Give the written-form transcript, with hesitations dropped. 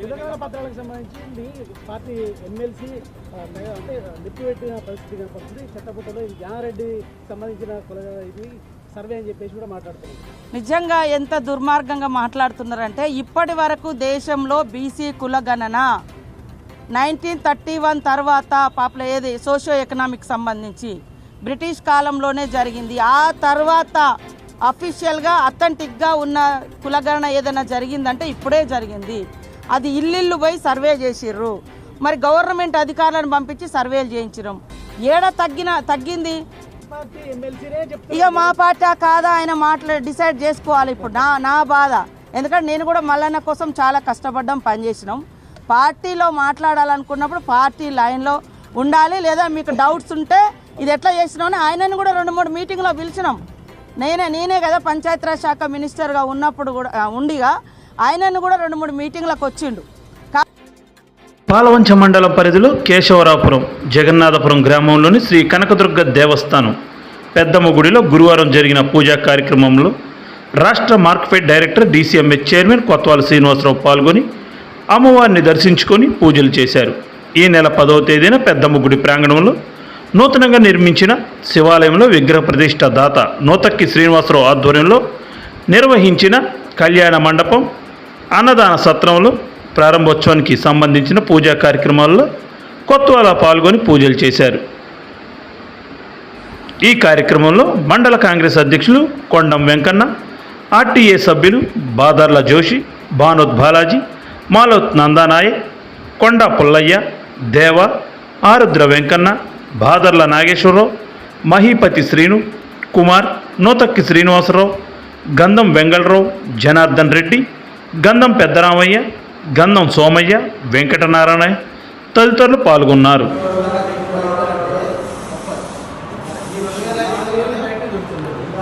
తెలంగాణ పత్రాలకు సంబంధించి మీ party MLC అంటే నిప్పిపెట్టిన పరిస్థితి కనపడుతుంది. చెట్టపుట్టలో ఇది జానారెడ్డి సంబంధించిన ఇది సర్వే అని చెప్పేసి కూడా మాట్లాడుతున్నారు. నిజంగా ఎంత దుర్మార్గంగా మాట్లాడుతున్నారంటే ఇప్పటి వరకు దేశంలో బీసీ కులగణన 1931 తర్వాత పాపుల ఏది సోషియో ఎకనామిక్ సంబంధించి బ్రిటిష్ కాలంలోనే జరిగింది. ఆ తర్వాత అఫీషియల్గా అథెంటిక్గా ఉన్న కులగణన ఏదైనా జరిగిందంటే ఇప్పుడే జరిగింది. అది ఇల్లు పోయి సర్వే చేసిర్రు. మరి గవర్నమెంట్ అధికారులను పంపించి సర్వేలు చేయించడం ఏడ తగ్గింది. ఇక మా పార్టీ కాదా ఆయన డిసైడ్ చేసుకోవాలి. ఇప్పుడు నా బాధ, ఎందుకంటే నేను కూడా మల్లన్న కోసం చాలా కష్టపడ్డాం, పనిచేసినాం. పార్టీలో మాట్లాడాలనుకున్నప్పుడు పార్టీ లైన్లో ఉండాలి. లేదా మీకు డౌట్స్ ఉంటే ఇది ఎట్లా చేసినామని ఆయనను కూడా 2-3 మీటింగ్లో పిలిచినాం. నేనే కదా పంచాయతీరాజ్ శాఖ మినిస్టర్గా ఉన్నప్పుడు కూడా ఉండిగా ఆయనను కూడా 2-3 మీటింగ్లకు వచ్చిండు. పాలవంచ మండలం పరిధిలో కేశవరాపురం జగన్నాథపురం గ్రామంలోని శ్రీ కనకదుర్గ దేవస్థానం పెద్దమ్మ గుడిలో గురువారం జరిగిన పూజా కార్యక్రమంలో రాష్ట్ర market director DCMH chairman Kotwala Srinivasarao పాల్గొని అమ్మవారిని దర్శించుకొని పూజలు చేశారు. ఈ నెల 10వ తేదీన పెద్దమ్మ గుడి ప్రాంగణంలో నూతనంగా నిర్మించిన శివాలయంలో విగ్రహ ప్రతిష్ఠ దాత నూతక్కి శ్రీనివాసరావు ఆధ్వర్యంలో నిర్వహించిన కళ్యాణ మండపం అన్నదాన సత్రంలో ప్రారంభోత్సవానికి సంబంధించిన పూజా కార్యక్రమాల్లో కొత్వాల పాల్గొని పూజలు చేశారు. ఈ కార్యక్రమంలో మండల కాంగ్రెస్ అధ్యక్షులు కొండం వెంకన్న, RTA సభ్యులు బాదర్ల జోషి, భానోత్ బాలాజీ, మాలోత్ నందానాయక్, కొండ పుల్లయ్య, దేవ, ఆరుద్ర వెంకన్న, బాదర్ల నాగేశ్వరరావు, మహీపతి శ్రీను కుమార్, నూతక్కి శ్రీనివాసరావు, గంధం వెంగళరావు, జనార్దన్ రెడ్డి, గంధం పెద్దరామయ్య, గంధం సోమయ్య, వెంకటనారాయణ తదితరులు పాల్గొన్నారు.